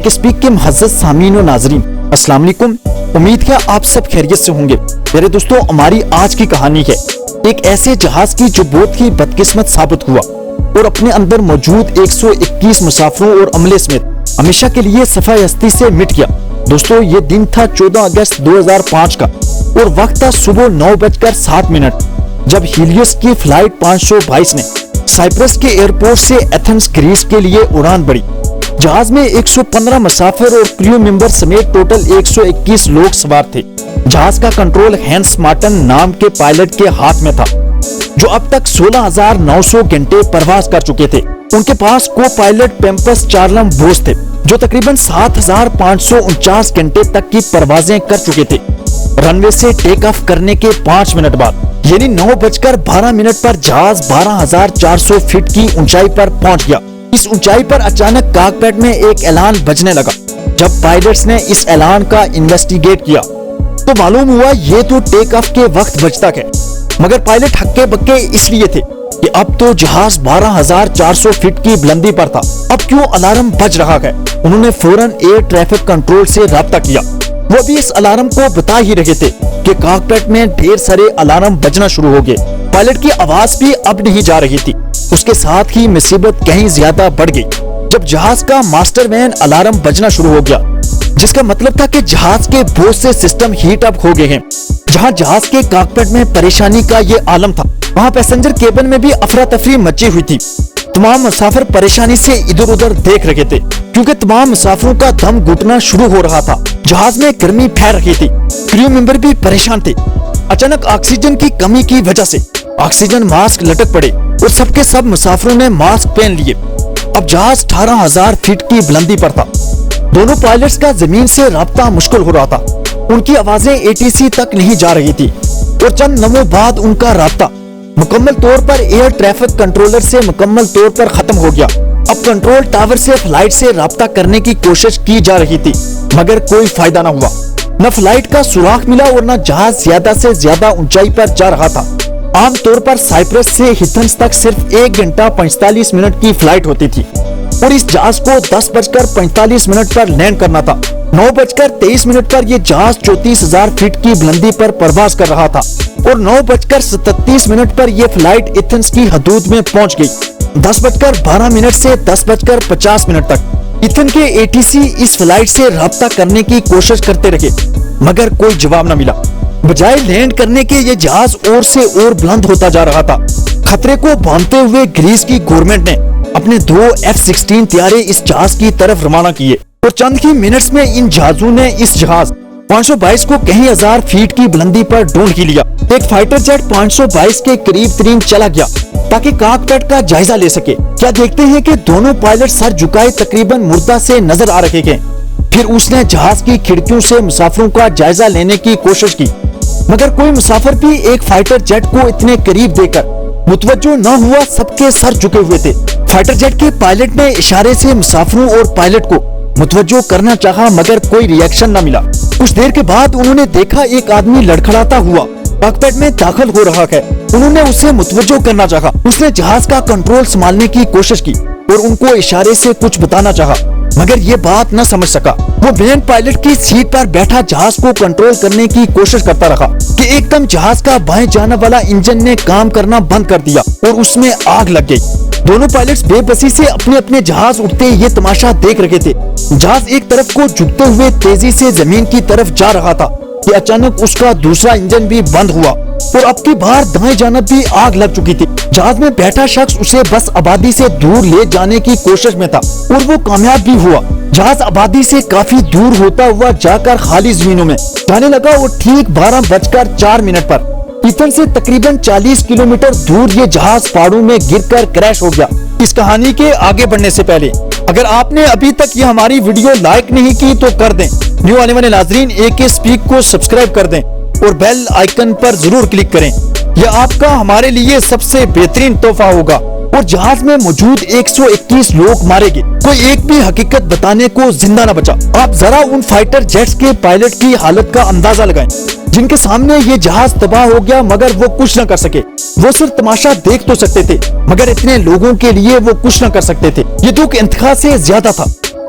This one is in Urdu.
ایک اسپیک کے معزز سامعین و ناظرین، السلام علیکم۔ امید ہے آپ سب خیریت سے ہوں گے۔ میرے دوستو، ہماری آج کی کہانی ہے ایک ایسے جہاز کی جو بہت ہی بدقسمت ثابت ہوا اور اپنے اندر موجود 121 مسافروں اور عملے سمیت ہمیشہ کے لیے صفحہ ہستی سے مٹ گیا۔ دوستو، یہ دن تھا 14 اگست 2005 کا اور وقت تھا صبح 9:07 جب ہیلیوس کی فلائٹ 522 نے سائپرس کے ایئرپورٹ سے ایتھنز گریس کے لیے اڑان بھری۔ جہاز میں 115 مسافر اور کریو ممبر سمیت ٹوٹل 121 لوگ سوار تھے۔ جہاز کا کنٹرول ہینس مارٹن نام کے پائلٹ کے ہاتھ میں تھا، جو اب تک 16,900 گھنٹے پرواز کر چکے تھے۔ ان کے پاس کو پائلٹ پیمپس چارلم بوس تھے، جو تقریباً 7,549 گھنٹے تک کی پروازیں کر چکے تھے۔ رن وے سے ٹیک آف کرنے کے 5 منٹ بعد یعنی 9:12 پر جہاز 12,400 فٹ کی اونچائی پر پہنچ گیا۔ اس اونچائی پر اچانک کاکپٹ میں ایک اعلان بجنے لگا۔ جب پائلٹس نے اس اعلان کا انویسٹیگیٹ کیا تو معلوم ہوا یہ تو ٹیک آف کے وقت بجتا ہے، مگر پائلٹ ہکے بکے اس لیے تھے کہ اب تو جہاز 12,400 فٹ کی بلندی پر تھا، اب کیوں الارم بج رہا ہے؟ انہوں نے فوراً ایئر ٹریفک کنٹرول سے رابطہ کیا۔ وہ بھی اس الارم کو بتا ہی رہے تھے کہ کاکپٹ میں ڈھیر سارے الارم بجنا شروع ہو گئے۔ پائلٹ کی آواز بھی اب نہیں جا رہی تھی۔ اس کے ساتھ ہی مصیبت کہیں زیادہ بڑھ گئی جب جہاز کا ماسٹر وین الارم بجنا شروع ہو گیا، جس کا مطلب تھا کہ جہاز کے بہت سے سسٹم ہیٹ اپ ہو گئے ہیں۔ جہاں جہاز کے کاکپٹ میں پریشانی کا یہ عالم تھا، وہاں پیسنجر کیبن میں بھی افراتفری مچی ہوئی تھی۔ تمام مسافر پریشانی سے ادھر ادھر دیکھ رہے تھے کیونکہ تمام مسافروں کا دم گھٹنا شروع ہو رہا تھا۔ جہاز میں گرمی پھیل رہی تھی، کریو ممبر بھی پریشان تھے۔ اچانک آکسیجن کی کمی کی وجہ سے آکسیجن ماسک لٹک پڑے اور سب کے سب مسافروں نے ماسک پہن لیے۔ اب جہاز 18,000 فٹ کی بلندی پر تھا۔ دونوں پائلٹس کا زمین سے رابطہ مشکل ہو رہا تھا۔ ان کی آوازیں ATC تک نہیں جا رہی تھی اور چند لمحوں بعد ان کا رابطہ مکمل طور پر ایئر ٹریفک کنٹرولر سے مکمل طور پر ختم ہو گیا۔ اب کنٹرول ٹاور سے فلائٹ سے رابطہ کرنے کی کوشش کی جا رہی تھی، مگر کوئی فائدہ نہ ہوا۔ نہ فلائٹ کا سوراخ ملا اور نہ جہاز زیادہ سے زیادہ اونچائی پر جا رہا تھا۔ عام طور پر سائپرس سے ایتھنز تک صرف 1 گھنٹہ 45 منٹ کی فلائٹ ہوتی تھی اور اس جہاز کو 10:45 پر لینڈ کرنا تھا۔ 9:23 پر یہ جہاز 34,000 فٹ کی بلندی پر پرواز کر رہا تھا اور 9:37 پر یہ فلائٹ ایتھنز کی حدود میں پہنچ گئی۔ 10:12 سے 10:50 تک ایتھن کے ATC اس فلائٹ سے رابطہ کرنے کی کوشش کرتے رہے، مگر کوئی جواب نہ ملا۔ بجائے لینڈ کرنے کے یہ جہاز اور سے اور بلند ہوتا جا رہا تھا۔ خطرے کو بھانپتے ہوئے گریس کی گورنمنٹ نے اپنے 2 F-16 طیارے اس جہاز کی طرف روانہ کیے اور چند ہی منٹس میں ان جہازوں نے اس جہاز 522 کو کئی ہزار فیٹ کی بلندی پر ڈھونڈ ہی لیا۔ ایک فائٹر جیٹ 522 کے قریب ترین چلا گیا تاکہ کاکپٹ کا جائزہ لے سکے۔ کیا دیکھتے ہیں کہ دونوں پائلٹ سر جھکائے تقریباً مردہ سے نظر آ رہے ہیں۔ پھر اس نے جہاز کی کھڑکیوں سے مسافروں کا جائزہ لینے کی کوشش کی، مگر کوئی مسافر بھی ایک فائٹر جیٹ کو اتنے قریب دیکھ کر متوجہ نہ ہوا۔ سب کے سر جھکے ہوئے تھے۔ فائٹر جیٹ کے پائلٹ نے اشارے سے مسافروں اور پائلٹ کو متوجہ کرنا چاہا، مگر کوئی ری ایکشن نہ ملا۔ کچھ دیر کے بعد انہوں نے دیکھا ایک آدمی لڑکھڑاتا ہوا کاکپٹ میں داخل ہو رہا ہے۔ انہوں نے اسے متوجہ کرنا چاہا۔ اس نے جہاز کا کنٹرول سنبھالنے کی کوشش کی اور ان کو اشارے سے کچھ بتانا چاہا، مگر یہ بات نہ سمجھ سکا۔ وہ مین پائلٹ کی سیٹ پر بیٹھا جہاز کو کنٹرول کرنے کی کوشش کرتا رہا کہ ایک دم جہاز کا بائیں جانب والا انجن نے کام کرنا بند کر دیا اور اس میں آگ لگ گئی۔ دونوں پائلٹس بے بسی سے اپنے اپنے جہاز اٹھتے یہ تماشا دیکھ رہے تھے۔ جہاز ایک طرف کو جھکتے ہوئے تیزی سے زمین کی طرف جا رہا تھا کہ اچانک اس کا دوسرا انجن بھی بند ہوا اور اب کی بار دائیں جانب بھی آگ لگ چکی تھی۔ جہاز میں بیٹھا شخص اسے بس آبادی سے دور لے جانے کی کوشش میں تھا اور وہ کامیاب بھی ہوا۔ جہاز آبادی سے کافی دور ہوتا ہوا جا کر خالی زمینوں میں جانے لگا اور ٹھیک 12:04 پر ایتھن سے تقریباً 40 کلومیٹر دور یہ جہاز پہاڑوں میں گر کر کریش ہو گیا۔ اس کہانی کے آگے بڑھنے سے پہلے اگر آپ نے ابھی تک یہ ہماری ویڈیو لائک نہیں کی تو کر دیں۔ نیو آنے والے ناظرین AK اسپیک کو سبسکرائب کر دیں اور بیل آئیکن پر ضرور کلک کریں۔ یہ آپ کا ہمارے لیے سب سے بہترین تحفہ ہوگا۔ اور جہاز میں موجود 121 لوگ مارے گئے، کوئی ایک بھی حقیقت بتانے کو زندہ نہ بچا۔ آپ ذرا ان فائٹر جیٹس کے پائلٹ کی حالت کا اندازہ لگائیں جن کے سامنے یہ جہاز تباہ ہو گیا مگر وہ کچھ نہ کر سکے۔ وہ صرف تماشا دیکھ تو سکتے تھے مگر اتنے لوگوں کے لیے وہ کچھ نہ کر سکتے تھے۔ یہ دکھ انتہا سے زیادہ تھا۔